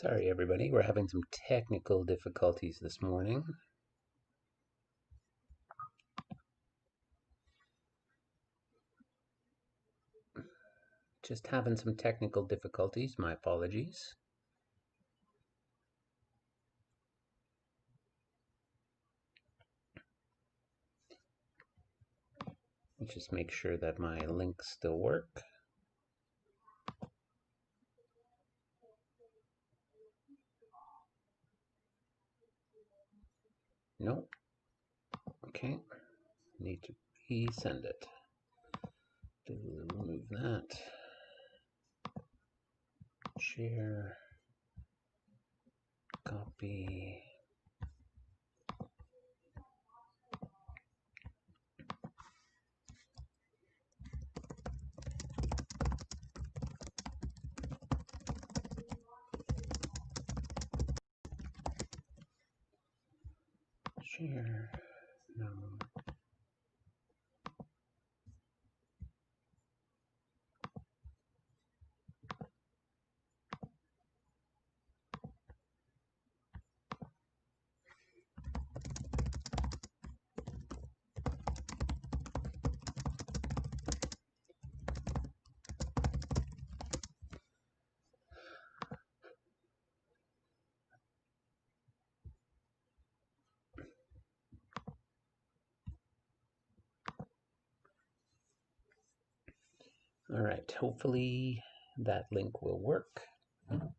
Sorry, everybody, we're having some technical difficulties this morning. Just having some technical difficulties, my apologies. Let's just make sure that my links still work. Nope. Okay, need to resend it. Remove that. Share. Copy. Share. No. All right, hopefully that link will work. All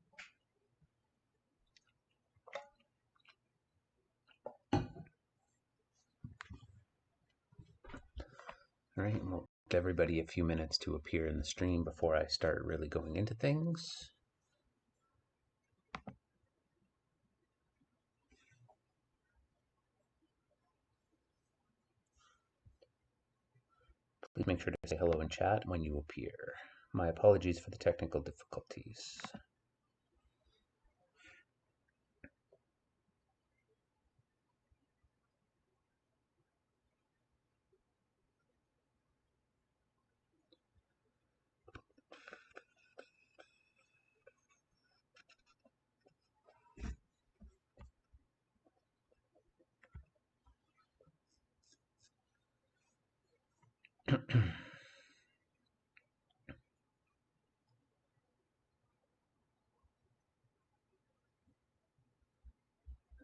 right, we'll give everybody a few minutes to appear in the stream before I start really going into things. Please make sure to say hello in chat when you appear. My apologies for the technical difficulties.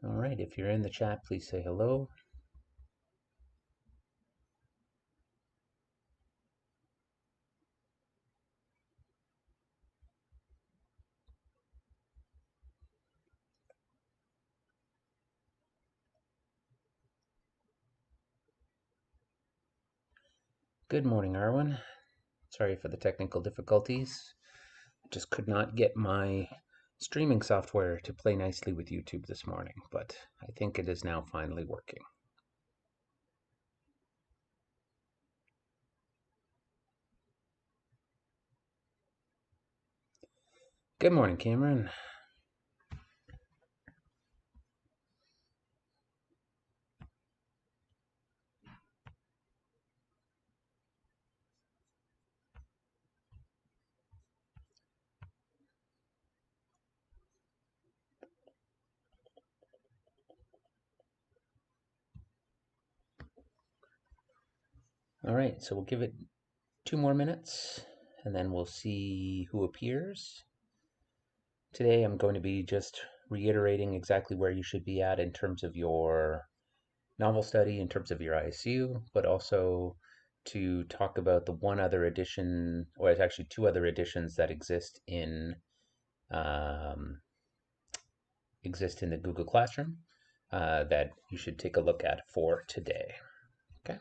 All right, if you're in the chat, please say hello. Good morning, Arwen. Sorry for the technical difficulties. Just could not get my streaming software to play nicely with YouTube this morning, but I think it is now finally working. Good morning, Cameron. All right, so we'll give it 2 more minutes and then we'll see who appears. Today I'm going to be just reiterating exactly where you should be at in terms of your novel study, in terms of your ISU, but also to talk about the one other edition, or it's actually two other editions that um, exist in the Google Classroom that you should take a look at for today. Okay.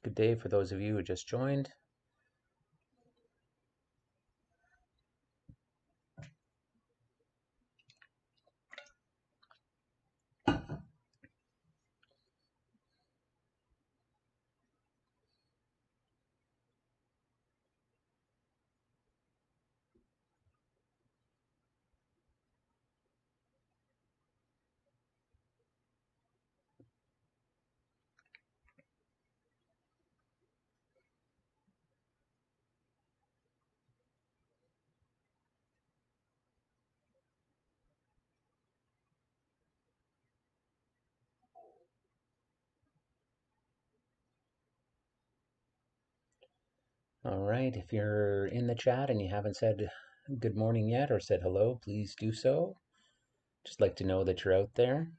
Good day for those of you who just joined. All right, if you're in the chat and you haven't said good morning yet or said hello, please do so. Just like to know that you're out there.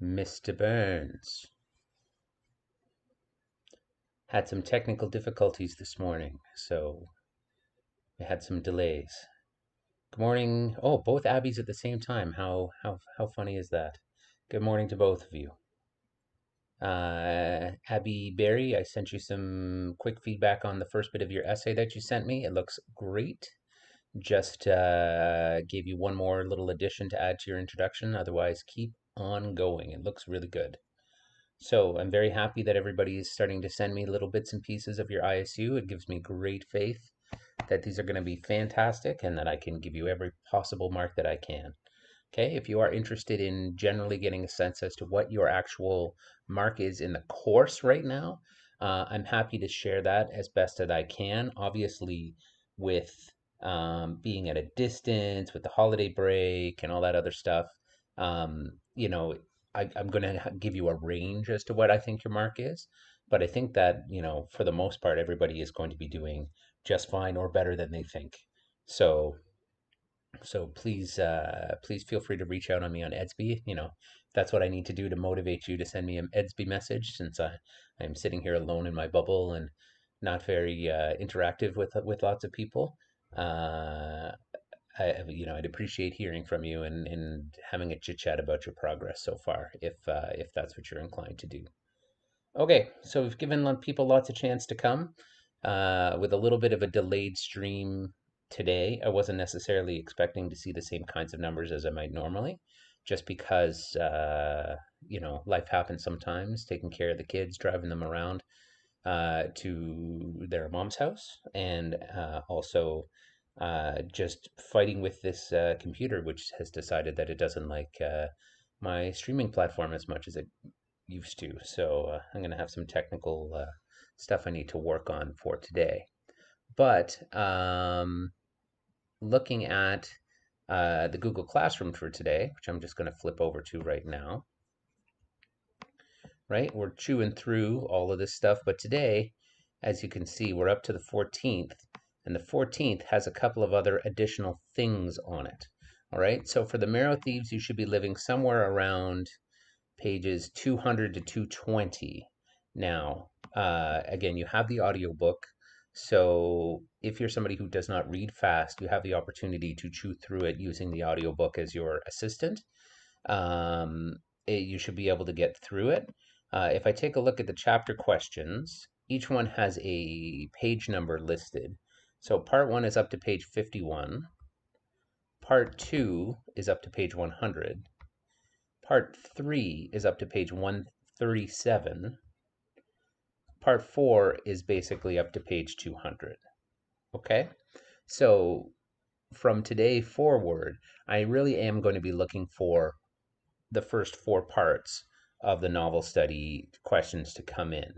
Mr. Burns had some technical difficulties this morning, so we had some delays. Good morning. Oh, both Abbeys at the same time. How funny is that? Good morning to both of you. Abby Berry, I sent you some quick feedback on the first bit of your essay that you sent me. It looks great. Just gave you one more little addition to add to your introduction. Otherwise, keep on going. It looks really good. So I'm very happy that everybody is starting to send me little bits and pieces of your ISU. It gives me great faith that these are going to be fantastic and that I can give you every possible mark that I can. Okay, if you are interested in generally getting a sense as to what your actual mark is in the course right now, I'm happy to share that as best as I can. Obviously, with being at a distance, with the holiday break and all that other stuff, you know, I'm going to give you a range as to what I think your mark is. But I think that, for the most part, everybody is going to be doing just fine or better than they think. So please feel free to reach out on me on Edsby. That's what I need to do to motivate you to send me an Edsby message, since I'm sitting here alone in my bubble and not very interactive with lots of people. Uh, I'd appreciate hearing from you and having a chit chat about your progress so far, if that's what you're inclined to do. Okay, so we've given people lots of chance to come with a little bit of a delayed stream today. I wasn't necessarily expecting to see the same kinds of numbers as I might normally, just because, life happens sometimes, taking care of the kids, driving them around to their mom's house, and also just fighting with this computer, which has decided that it doesn't like my streaming platform as much as it used to. So I'm going to have some technical stuff I need to work on for today. But looking at the Google Classroom for today, which I'm just going to flip over to right now, right? We're chewing through all of this stuff, but today, as you can see, we're up to the 14th, and the 14th has a couple of other additional things on it. All right, so for the Marrow Thieves, you should be living somewhere around pages 200 to 220. Now, again, you have the audiobook. So if you're somebody who does not read fast, you have the opportunity to chew through it using the audiobook as your assistant. You should be able to get through it. If I take a look at the chapter questions, each one has a page number listed. So part 1 is up to page 51. Part 2 is up to page 100. Part 3 is up to page 137. Part 4 is basically up to page 200. Okay? So from today forward, I really am going to be looking for the first 4 parts of the novel study questions to come in.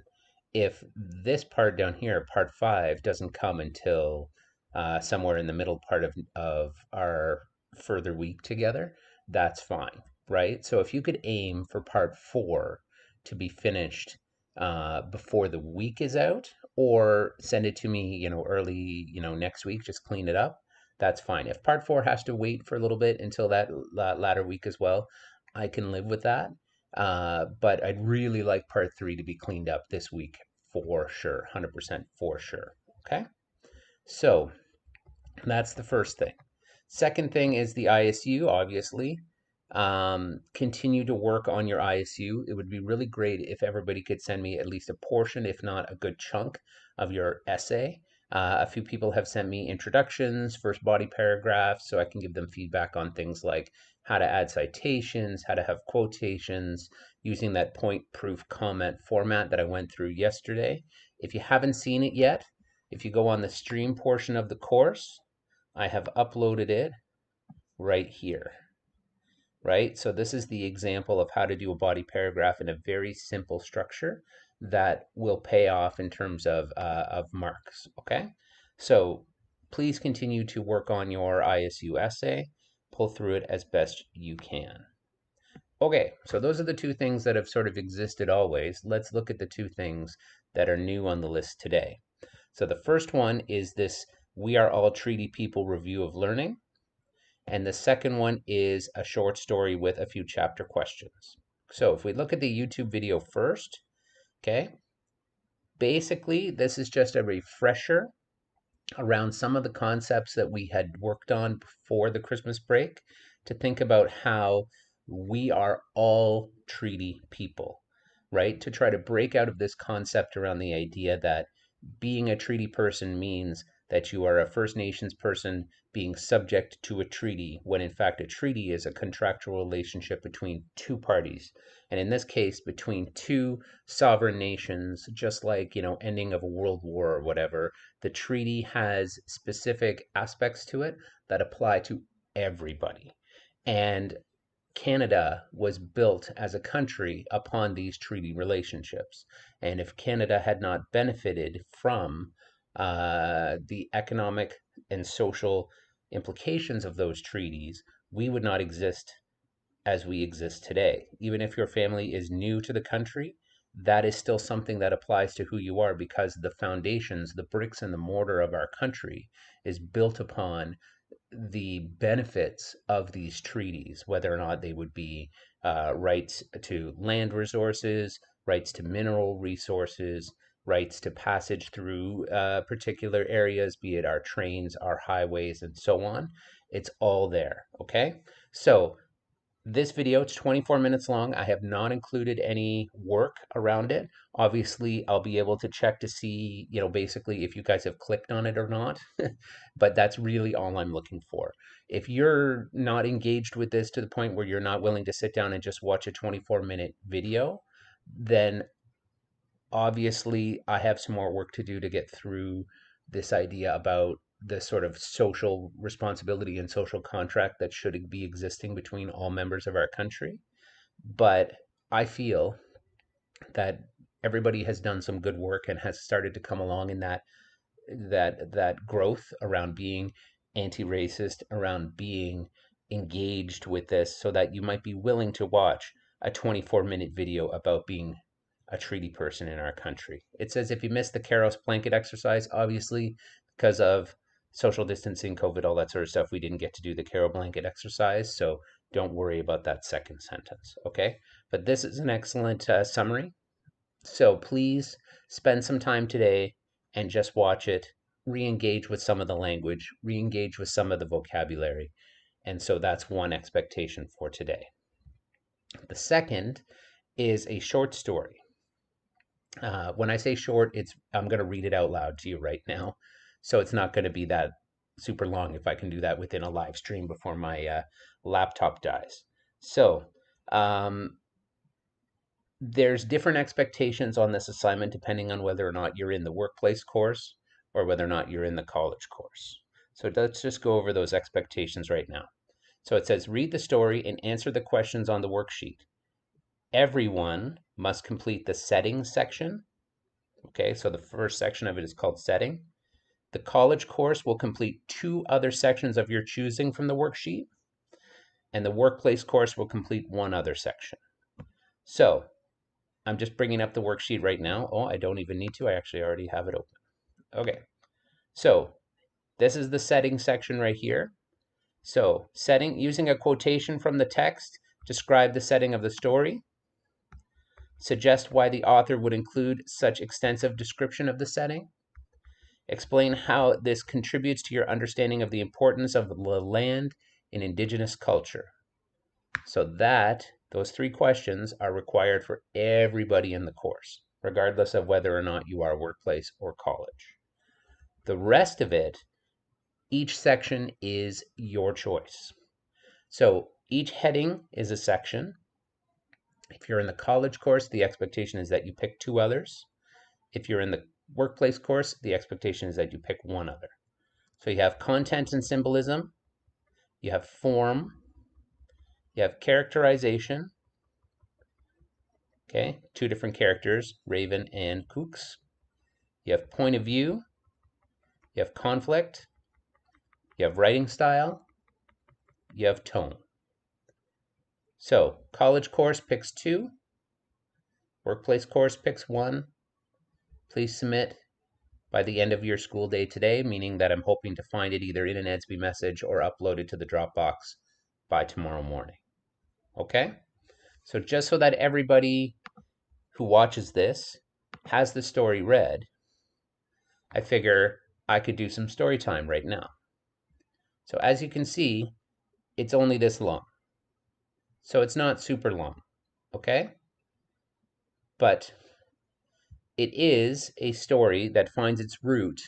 If this part down here, part 5, doesn't come until somewhere in the middle part of our further week together, that's fine, right? So if you could aim for part 4 to be finished before the week is out, or send it to me, early, next week, just clean it up, that's fine. If part 4 has to wait for a little bit until that latter week as well, I can live with that. But I'd really like part 3 to be cleaned up this week for sure, 100% for sure. Okay, so that's the first thing. Second thing is the ISU, obviously. Continue to work on your ISU. It would be really great if everybody could send me at least a portion, if not a good chunk, of your essay. A few people have sent me introductions, first body paragraphs, so I can give them feedback on things like how to add citations, how to have quotations, using that point proof comment format that I went through yesterday. If you haven't seen it yet, if you go on the stream portion of the course, I have uploaded it right here, right? So this is the example of how to do a body paragraph in a very simple structure that will pay off in terms of marks, okay? So please continue to work on your ISU essay, pull through it as best you can. Okay, so those are the two things that have sort of existed always. Let's look at the two things that are new on the list today. So the first one is this We Are All Treaty People review of learning. And the second one is a short story with a few chapter questions. So if we look at the YouTube video first, okay, basically this is just a refresher around some of the concepts that we had worked on before the Christmas break to think about how we are all treaty people, right? To try to break out of this concept around the idea that being a treaty person means that you are a First Nations person being subject to a treaty, when in fact a treaty is a contractual relationship between two parties. And in this case, between two sovereign nations, just like, ending of a world war or whatever, the treaty has specific aspects to it that apply to everybody. And Canada was built as a country upon these treaty relationships. And if Canada had not benefited from the economic and social implications of those treaties, we would not exist as we exist today. Even if your family is new to the country, that is still something that applies to who you are, because the foundations, the bricks and the mortar of our country is built upon the benefits of these treaties, whether or not they would be rights to land resources, rights to mineral resources, rights to passage through particular areas, be it our trains, our highways, and so on. It's all there, okay? So this video, it's 24 minutes long. I have not included any work around it. Obviously, I'll be able to check to see, basically if you guys have clicked on it or not. But that's really all I'm looking for. If you're not engaged with this to the point where you're not willing to sit down and just watch a 24-minute video, then obviously I have some more work to do to get through this idea about the sort of social responsibility and social contract that should be existing between all members of our country. But I feel that everybody has done some good work and has started to come along in that growth around being anti-racist, around being engaged with this, so that you might be willing to watch a 24-minute video about being a treaty person in our country. It says if you missed the Karos blanket exercise, obviously because of social distancing, COVID, all that sort of stuff, we didn't get to do the Karo blanket exercise. So don't worry about that second sentence, okay? But this is an excellent summary. So please spend some time today and just watch it, re-engage with some of the language, re-engage with some of the vocabulary. And so that's one expectation for today. The second is a short story. When I say short, I'm going to read it out loud to you right now. So it's not going to be that super long if I can do that within a live stream before my laptop dies. So there's different expectations on this assignment depending on whether or not you're in the workplace course or whether or not you're in the college course. So let's just go over those expectations right now. So it says, read the story and answer the questions on the worksheet. Everyone must complete the settings section. Okay, so the first section of it is called setting. The college course will complete 2 other sections of your choosing from the worksheet, and the workplace course will complete 1 other section. So I'm just bringing up the worksheet right now. Oh, I don't even need to. I actually already have it open. Okay, so this is the setting section right here. So setting, using a quotation from the text, describe the setting of the story. Suggest why the author would include such extensive description of the setting. Explain how this contributes to your understanding of the importance of the land in Indigenous culture. So those 3 questions are required for everybody in the course, regardless of whether or not you are workplace or college. The rest of it, each section is your choice. So each heading is a section. If you're in the college course, the expectation is that you pick 2 others. If you're in the workplace course, the expectation is that you pick 1 other. So you have content and symbolism, you have form, you have characterization, okay, 2 different characters, Raven and Kooks. You have point of view, you have conflict, you have writing style, you have tone. So, college course picks 2, workplace course picks 1. Please submit by the end of your school day today, meaning that I'm hoping to find it either in an NBE message or uploaded to the Dropbox by tomorrow morning. Okay? So just so that everybody who watches this has the story read, I figure I could do some story time right now. So as you can see, it's only this long. So it's not super long, okay? But it is a story that finds its root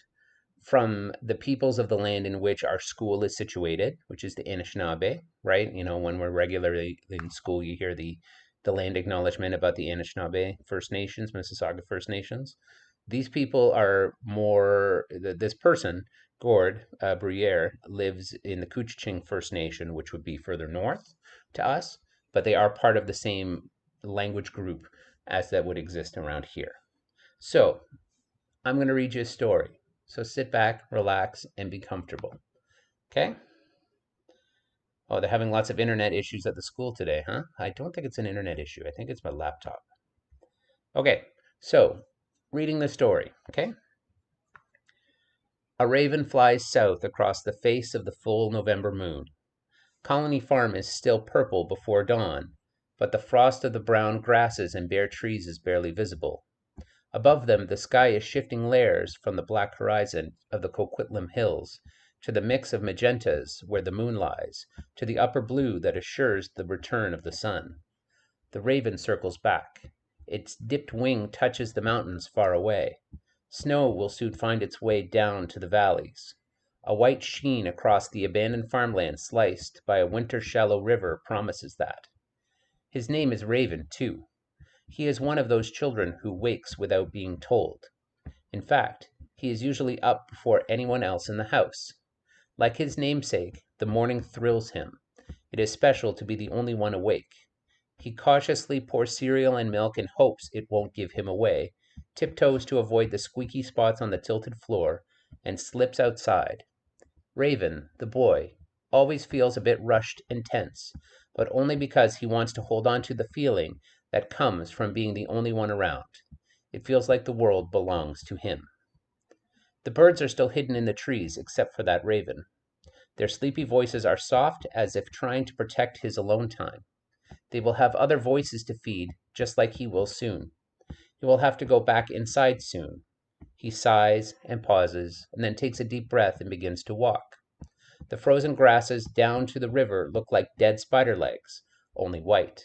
from the peoples of the land in which our school is situated, which is the Anishinaabe, right? You know, when we're regularly in school, you hear the land acknowledgement about the Anishinaabe First Nations, Mississauga First Nations. These people are more, this person, Gord Bruyere, lives in the Couchiching First Nation, which would be further north to us, but they are part of the same language group as that would exist around here. So I'm going to read you a story. So sit back, relax, and be comfortable. Okay? Oh, they're having lots of internet issues at the school today, huh? I don't think it's an internet issue. I think it's my laptop. Okay, so reading the story, okay? A raven flies south across the face of the full November moon. Colony Farm is still purple before dawn, but the frost of the brown grasses and bare trees is barely visible. Above them the sky is shifting layers from the black horizon of the Coquitlam Hills to the mix of magentas where the moon lies, to the upper blue that assures the return of the sun. The raven circles back. Its dipped wing touches the mountains far away. Snow will soon find its way down to the valleys. A white sheen across the abandoned farmland sliced by a winter-shallow river promises that. His name is Raven, too. He is one of those children who wakes without being told. In fact, he is usually up before anyone else in the house. Like his namesake, the morning thrills him. It is special to be the only one awake. He cautiously pours cereal and milk in hopes it won't give him away, tiptoes to avoid the squeaky spots on the tilted floor, and slips outside. Raven, the boy, always feels a bit rushed and tense, but only because he wants to hold on to the feeling that comes from being the only one around. It feels like the world belongs to him. The birds are still hidden in the trees except for that raven. Their sleepy voices are soft as if trying to protect his alone time. They will have other voices to feed, just like he will soon. He will have to go back inside soon. He sighs and pauses, and then takes a deep breath and begins to walk. The frozen grasses down to the river look like dead spider legs, only white.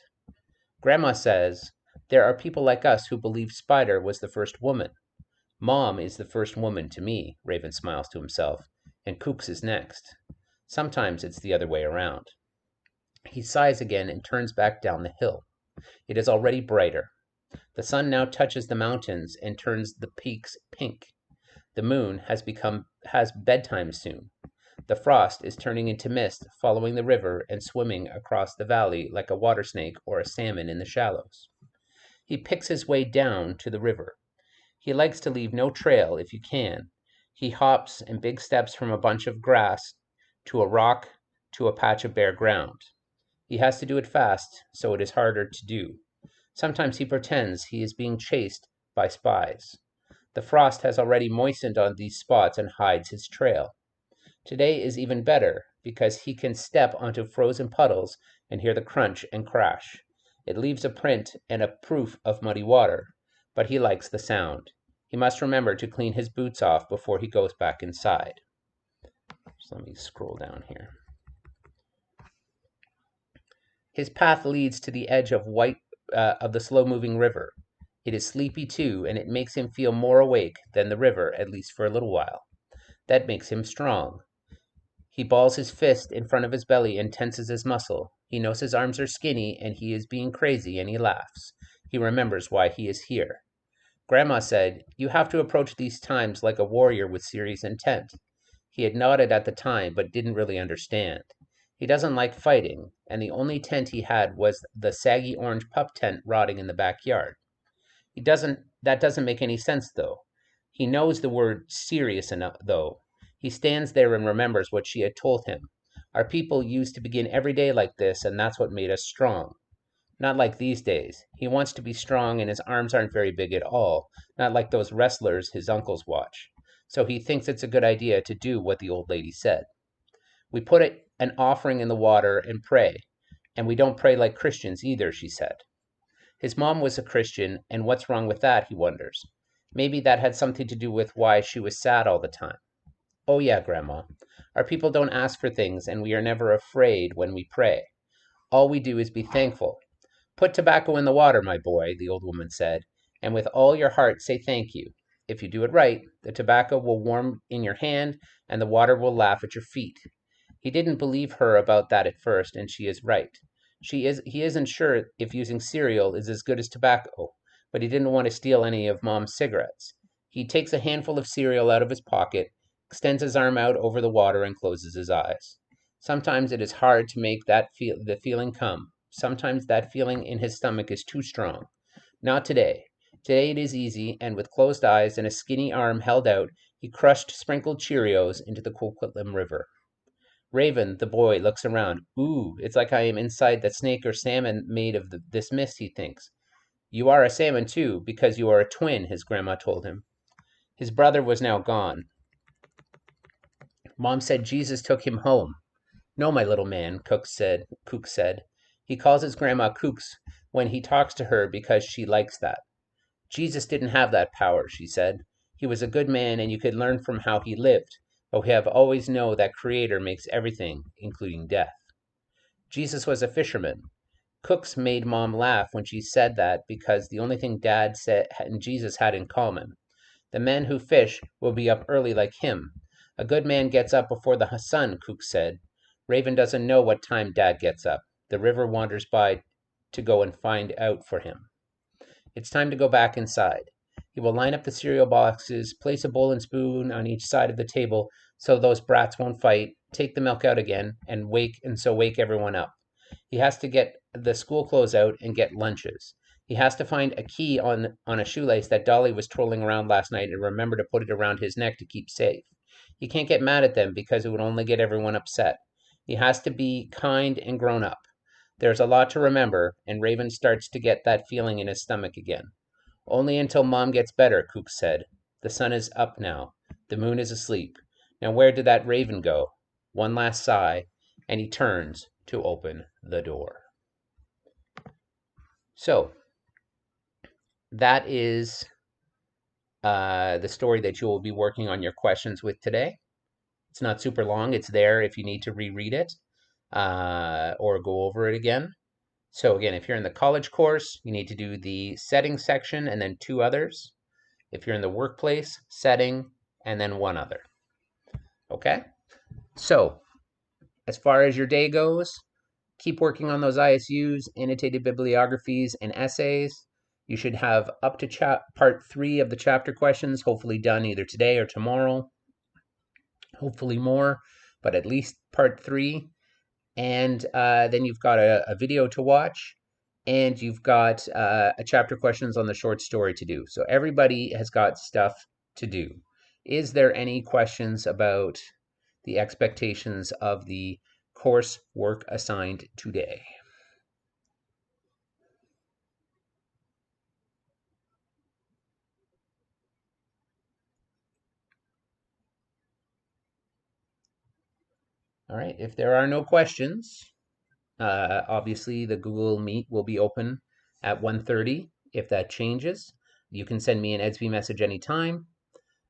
Grandma says, there are people like us who believe Spider was the first woman. Mom is the first woman to me, Raven smiles to himself, and Kooks is next. Sometimes it's the other way around. He sighs again and turns back down the hill. It is already brighter. The sun now touches the mountains and turns the peaks pink. The moon has bedtime soon. The frost is turning into mist, following the river and swimming across the valley like a water snake or a salmon in the shallows. He picks his way down to the river. He likes to leave no trail if you can. He hops in big steps from a bunch of grass to a rock to a patch of bare ground. He has to do it fast, so it is harder to do. Sometimes he pretends he is being chased by spies. The frost has already moistened on these spots and hides his trail. Today is even better because he can step onto frozen puddles and hear the crunch and crash. It leaves a print and a proof of muddy water, but he likes the sound. He must remember to clean his boots off before he goes back inside. So let me scroll down here. His path leads to the edge of the slow-moving river. It is sleepy too, and it makes him feel more awake than the river, at least for a little while. That makes him strong. He balls his fist in front of his belly and tenses his muscle. He knows his arms are skinny and he is being crazy, and he laughs. He remembers why he is here. Grandma said, you have to approach these times like a warrior with serious intent. He had nodded at the time, but didn't really understand. He doesn't like fighting, and the only tent he had was the saggy orange pup tent rotting in the backyard. That doesn't make any sense, though. He knows the word serious enough, though. He stands there and remembers what she had told him. Our people used to begin every day like this, and that's what made us strong. Not like these days. He wants to be strong, and his arms aren't very big at all, not like those wrestlers his uncles watch. So he thinks it's a good idea to do what the old lady said. We put an offering in the water and pray, and we don't pray like Christians either, she said. His mom was a Christian, and what's wrong with that, he wonders. Maybe that had something to do with why she was sad all the time. Oh, yeah, Grandma. Our people don't ask for things, and we are never afraid when we pray. All we do is be thankful. Put tobacco in the water, my boy, the old woman said, and with all your heart say thank you. If you do it right, the tobacco will warm in your hand, and the water will laugh at your feet. He didn't believe her about that at first, and she is right. He isn't sure if using cereal is as good as tobacco, but he didn't want to steal any of Mom's cigarettes. He takes a handful of cereal out of his pocket, extends his arm out over the water, and closes his eyes. Sometimes it is hard to make the feeling come. Sometimes that feeling in his stomach is too strong. Not today. Today it is easy, and with closed eyes and a skinny arm held out, he crushed sprinkled Cheerios into the Coquitlam River. Raven, the boy, looks around. Ooh, it's like I am inside the snake or salmon made of this mist, he thinks. You are a salmon, too, because you are a twin, his grandma told him. His brother was now gone. Mom said Jesus took him home. No, my little man, Cook said. He calls his grandma Kooks when he talks to her because she likes that. Jesus didn't have that power, she said. He was a good man, and you could learn from how he lived, but we have always know that Creator makes everything, including death. Jesus was a fisherman. Cooks made Mom laugh when she said that because the only thing Dad said and Jesus had in common. The men who fish will be up early like him. A good man gets up before the sun, Cooks said. Raven doesn't know what time Dad gets up. The river wanders by to go and find out for him. It's time to go back inside. He will line up the cereal boxes, place a bowl and spoon on each side of the table so those brats won't fight, take the milk out again, and wake everyone up. He has to get the school clothes out and get lunches. He has to find a key on a shoelace that Dolly was trolling around last night and remember to put it around his neck to keep safe. He can't get mad at them because it would only get everyone upset. He has to be kind and grown up. There's a lot to remember, and Raven starts to get that feeling in his stomach again. Only until Mom gets better, Kook said. The sun is up now. The moon is asleep. Now where did that raven go? One last sigh, and he turns to open the door. So, that is the story that you will be working on your questions with today. It's not super long. It's there if you need to reread it or go over it again. So again, if you're in the college course, you need to do the settings section and then two others. If you're in the workplace, setting, and then one other. Okay? So, as far as your day goes, keep working on those ISUs, annotated bibliographies, and essays. You should have up to part 3 of the chapter questions, hopefully done either today or tomorrow. Hopefully more, but at least part 3. And then you've got a video to watch, and you've got a chapter questions on the short story to do. So everybody has got stuff to do. Is there any questions about the expectations of the course work assigned today? All right, if there are no questions, obviously the Google Meet will be open at 1:30. If that changes, you can send me an EDSB message anytime.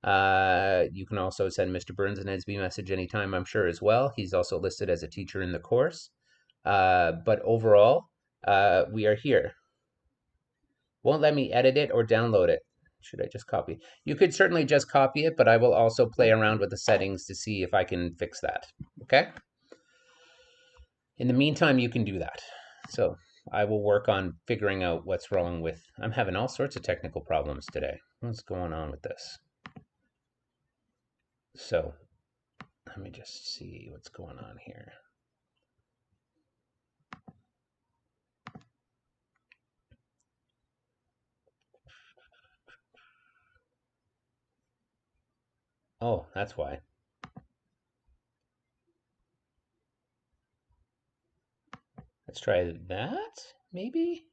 You can also send Mr. Burns an EDSB message anytime, I'm sure, as well. He's also listed as a teacher in the course. But overall, we are here. Won't let me edit it or download it. Should I just copy? You could certainly just copy it, but I will also play around with the settings to see if I can fix that. Okay? In the meantime, you can do that. So I will work on figuring out what's wrong with... I'm having all sorts of technical problems today. What's going on with this? So let me just see what's going on here. Oh, that's why. Let's try that, maybe?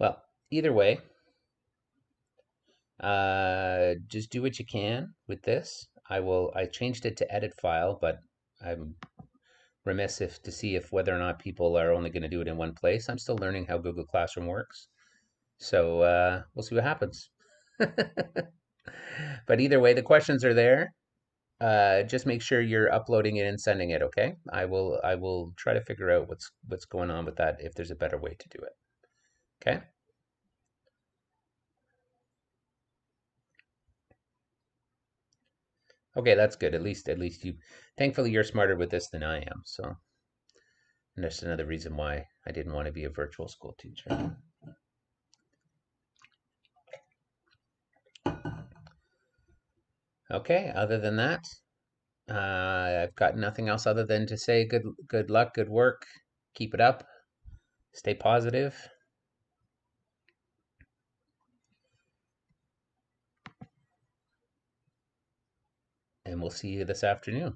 Well, either way, just do what you can with this. I changed it to edit file, but I'm remiss if to see if whether or not people are only going to do it in one place. I'm still learning how Google Classroom works. So we'll see what happens. But either way, the questions are there. Just make sure you're uploading it and sending it, okay? I will try to figure out what's going on with that if there's a better way to do it. Okay? Okay, that's good. At least you thankfully you're smarter with this than I am. So and that's another reason why I didn't want to be a virtual school teacher. Okay, other than that, I've got nothing else other than to say good luck, good work. Keep it up. Stay positive, and we'll see you this afternoon.